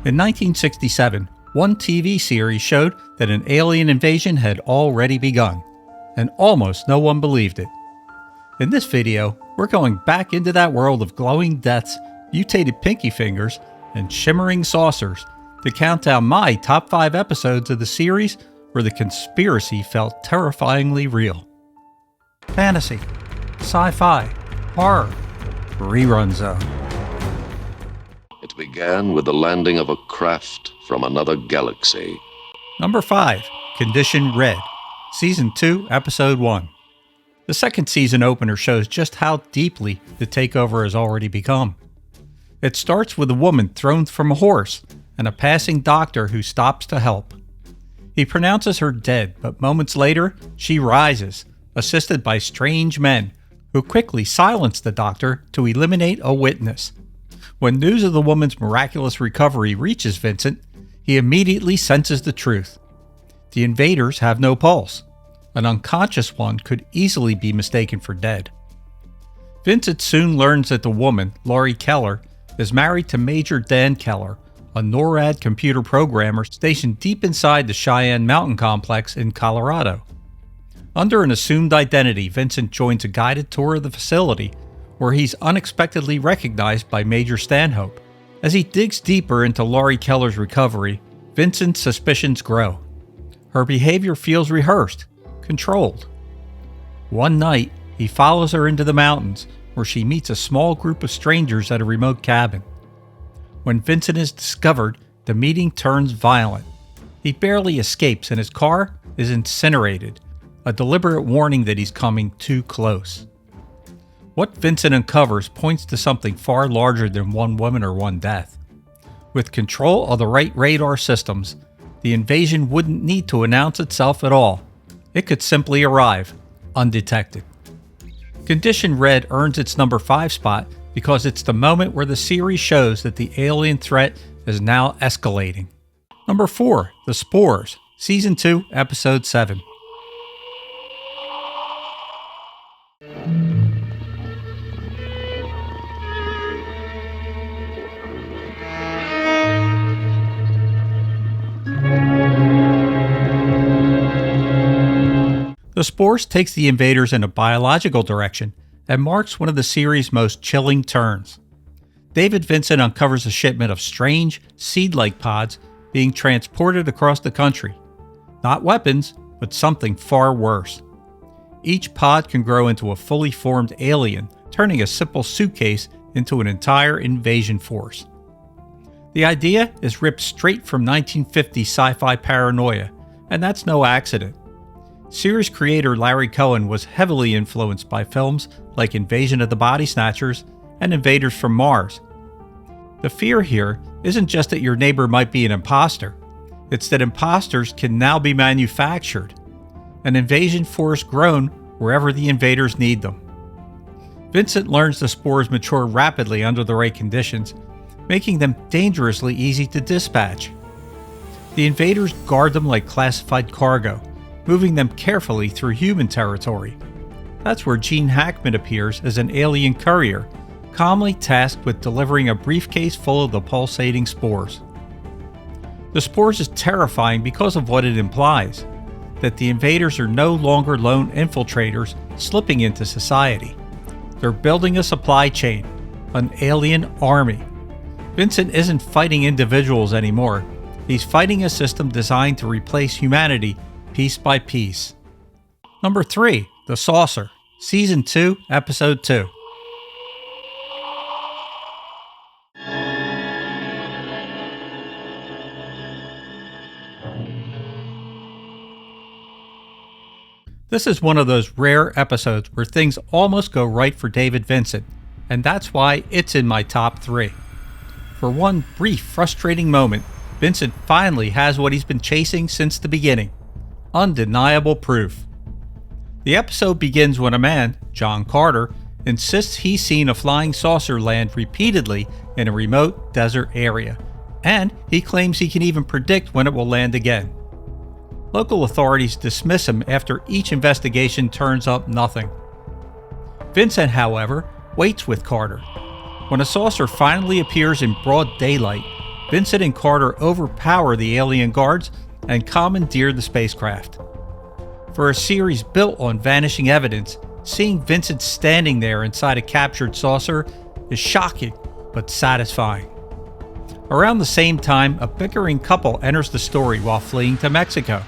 In 1967, one TV series showed that an alien invasion had already begun, and almost no one believed it. In this video, we're going back into that world of glowing deaths, mutated pinky fingers, and shimmering saucers to count down my top 5 episodes of the series where the conspiracy felt terrifyingly real. Fantasy, sci-fi, horror, rerun zone. It began with the landing of a craft from another galaxy. Number 5, Condition Red, Season 2, Episode 1. The second season opener shows just how deeply the takeover has already become. It starts with a woman thrown from a horse and a passing doctor who stops to help. He pronounces her dead, but moments later, she rises, assisted by strange men who quickly silence the doctor to eliminate a witness. When news of the woman's miraculous recovery reaches Vincent, he immediately senses the truth. The invaders have no pulse. An unconscious one could easily be mistaken for dead. Vincent soon learns that the woman, Laurie Keller, is married to Major Dan Keller, a NORAD computer programmer stationed deep inside the Cheyenne Mountain Complex in Colorado. Under an assumed identity, Vincent joins a guided tour of the facility, where he's unexpectedly recognized by Major Stanhope. As he digs deeper into Laurie Keller's recovery, Vincent's suspicions grow. Her behavior feels rehearsed, controlled. One night, he follows her into the mountains, where she meets a small group of strangers at a remote cabin. When Vincent is discovered, the meeting turns violent. He barely escapes and his car is incinerated, a deliberate warning that he's coming too close. What Vincent uncovers points to something far larger than one woman or one death. With control of the right radar systems, the invasion wouldn't need to announce itself at all. It could simply arrive, undetected. Condition Red earns its number 5 spot because it's the moment where the series shows that the alien threat is now escalating. Number 4, The Spores, Season 2, Episode 7. The Spores takes the invaders in a biological direction and marks one of the series' most chilling turns. David Vincent uncovers a shipment of strange, seed-like pods being transported across the country. Not weapons, but something far worse. Each pod can grow into a fully formed alien, turning a simple suitcase into an entire invasion force. The idea is ripped straight from 1950 sci-fi paranoia, and that's no accident. Series creator Larry Cohen was heavily influenced by films like Invasion of the Body Snatchers and Invaders from Mars. The fear here isn't just that your neighbor might be an imposter, it's that imposters can now be manufactured. An invasion force grown wherever the invaders need them. Vincent learns the Spores mature rapidly under the right conditions, making them dangerously easy to dispatch. The invaders guard them like classified cargo, moving them carefully through human territory. That's where Gene Hackman appears as an alien courier, calmly tasked with delivering a briefcase full of the pulsating spores. The Spores is terrifying because of what it implies, that the invaders are no longer lone infiltrators slipping into society. They're building a supply chain, an alien army. Vincent isn't fighting individuals anymore. He's fighting a system designed to replace humanity piece by piece. Number 3, The Saucer, Season 2, Episode 2. This is one of those rare episodes where things almost go right for David Vincent, and that's why it's in my top 3. For one brief, frustrating moment, Vincent finally has what he's been chasing since the beginning. Undeniable proof. The episode begins when a man, John Carter, insists he's seen a flying saucer land repeatedly in a remote desert area, and he claims he can even predict when it will land again. Local authorities dismiss him after each investigation turns up nothing. Vincent, however, waits with Carter. When a saucer finally appears in broad daylight, Vincent and Carter overpower the alien guards and commandeer the spacecraft. For a series built on vanishing evidence, seeing Vincent standing there inside a captured saucer is shocking but satisfying. Around the same time, a bickering couple enters the story while fleeing to Mexico.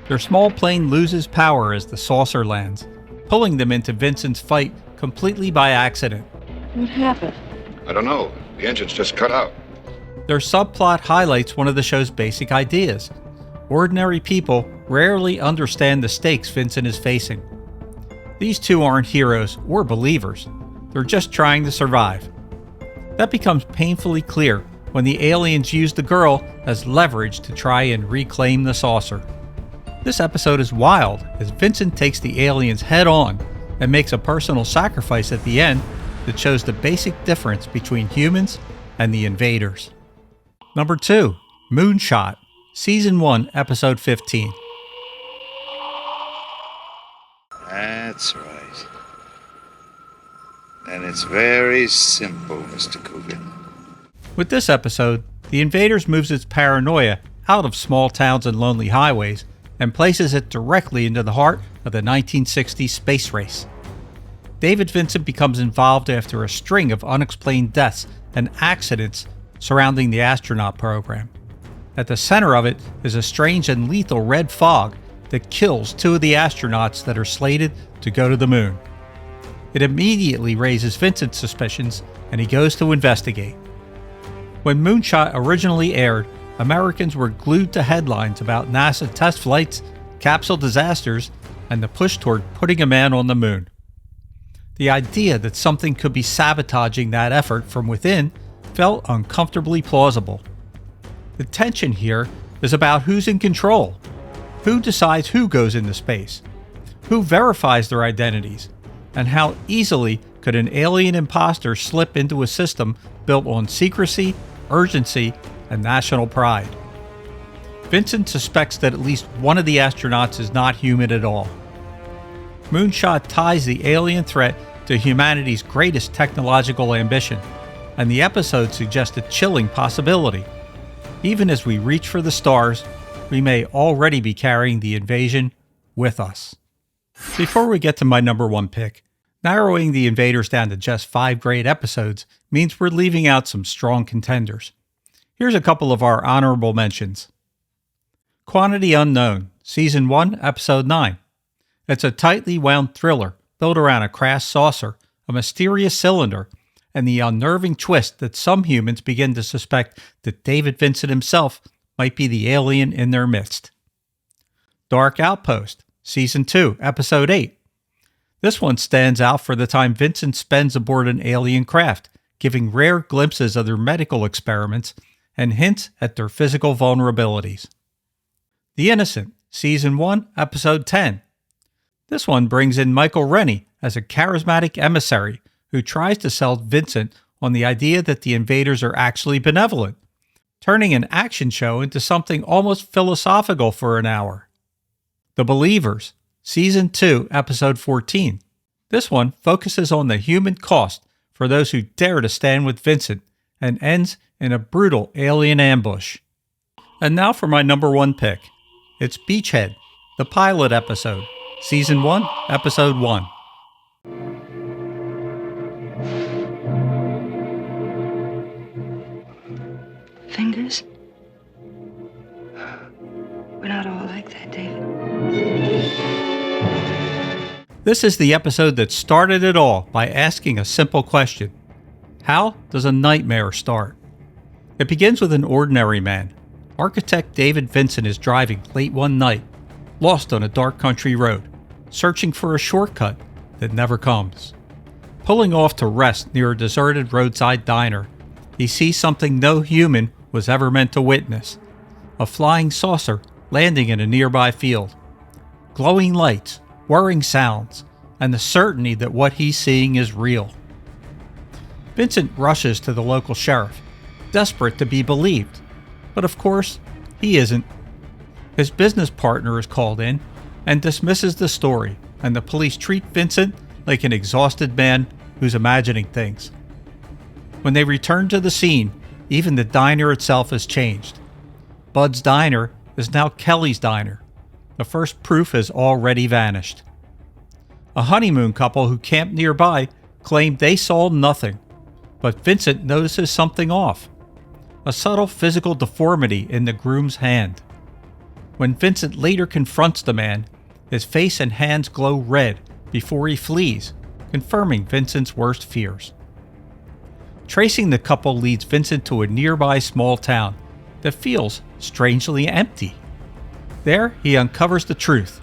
Their small plane loses power as the saucer lands, pulling them into Vincent's fight completely by accident. What happened? I don't know. The engine's just cut out. Their subplot highlights one of the show's basic ideas. Ordinary people rarely understand the stakes Vincent is facing. These two aren't heroes or believers. They're just trying to survive. That becomes painfully clear when the aliens use the girl as leverage to try and reclaim the saucer. This episode is wild as Vincent takes the aliens head on and makes a personal sacrifice at the end that shows the basic difference between humans and the invaders. Number 2, Moonshot, Season 1, Episode 15. That's right. And it's very simple, Mr. Coogan. With this episode, the Invaders moves its paranoia out of small towns and lonely highways and places it directly into the heart of the 1960s space race. David Vincent becomes involved after a string of unexplained deaths and accidents surrounding the astronaut program. At the center of it is a strange and lethal red fog that kills 2 of the astronauts that are slated to go to the moon. It immediately raises Vincent's suspicions and he goes to investigate. When Moonshot originally aired, Americans were glued to headlines about NASA test flights, capsule disasters, and the push toward putting a man on the moon. The idea that something could be sabotaging that effort from within felt uncomfortably plausible. The tension here is about who's in control. Who decides who goes into space? Who verifies their identities? And how easily could an alien imposter slip into a system built on secrecy, urgency, and national pride? Vincent suspects that at least one of the astronauts is not human at all. Moonshot ties the alien threat to humanity's greatest technological ambition, and the episode suggests a chilling possibility. Even as we reach for the stars, we may already be carrying the invasion with us. Before we get to my number 1 pick, narrowing the Invaders down to just 5 great episodes means we're leaving out some strong contenders. Here's a couple of our honorable mentions. Quantity Unknown, Season 1, Episode 9. It's a tightly wound thriller built around a crash saucer, a mysterious cylinder, and the unnerving twist that some humans begin to suspect that David Vincent himself might be the alien in their midst. Dark Outpost, Season 2, Episode 8. This one stands out for the time Vincent spends aboard an alien craft, giving rare glimpses of their medical experiments and hints at their physical vulnerabilities. The Innocent, Season 1, Episode 10. This one brings in Michael Rennie as a charismatic emissary who tries to sell Vincent on the idea that the invaders are actually benevolent, turning an action show into something almost philosophical for an hour. The Believers, Season 2, Episode 14. This one focuses on the human cost for those who dare to stand with Vincent and ends in a brutal alien ambush. And now for my number 1 pick. It's Beachhead, the pilot episode, Season 1, Episode 1. Fingers? We're not all like that, David. This is the episode that started it all by asking a simple question. How does a nightmare start? It begins with an ordinary man. Architect David Vincent is driving late one night, lost on a dark country road, searching for a shortcut that never comes. Pulling off to rest near a deserted roadside diner, he sees something no human was ever meant to witness. A flying saucer landing in a nearby field. Glowing lights, whirring sounds, and the certainty that what he's seeing is real. Vincent rushes to the local sheriff, desperate to be believed. But of course, he isn't. His business partner is called in and dismisses the story, and the police treat Vincent like an exhausted man who's imagining things. When they return to the scene, Even the diner itself has changed. Bud's Diner is now Kelly's Diner. The first proof has already vanished. A honeymoon couple who camped nearby claimed they saw nothing, but Vincent notices something off. A subtle physical deformity in the groom's hand. When Vincent later confronts the man, his face and hands glow red before he flees, confirming Vincent's worst fears. Tracing the couple leads Vincent to a nearby small town that feels strangely empty. There, he uncovers the truth.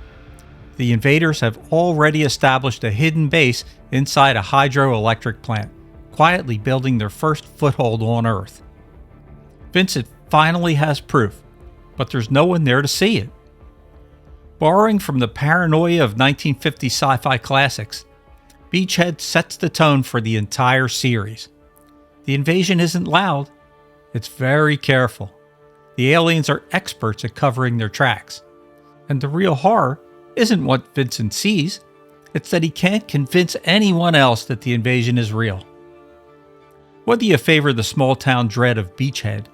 The invaders have already established a hidden base inside a hydroelectric plant, quietly building their first foothold on Earth. Vincent finally has proof, but there's no one there to see it. Borrowing from the paranoia of 1950 sci-fi classics, Beachhead sets the tone for the entire series. The invasion isn't loud, it's very careful. The aliens are experts at covering their tracks. And the real horror isn't what Vincent sees, it's that he can't convince anyone else that the invasion is real. Whether you favor the small town dread of Beachhead,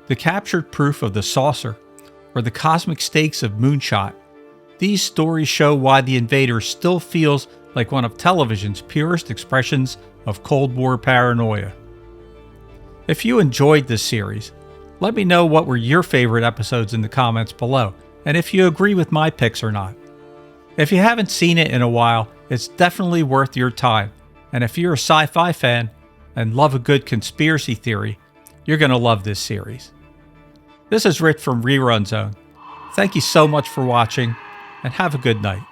the captured proof of the saucer, or the cosmic stakes of Moonshot, these stories show why The Invaders still feels like one of television's purest expressions of Cold War paranoia. If you enjoyed this series, let me know what were your favorite episodes in the comments below, and if you agree with my picks or not. If you haven't seen it in a while, it's definitely worth your time, and if you're a sci-fi fan and love a good conspiracy theory, you're going to love this series. This is Rich from Rerun Zone. Thank you so much for watching, and have a good night.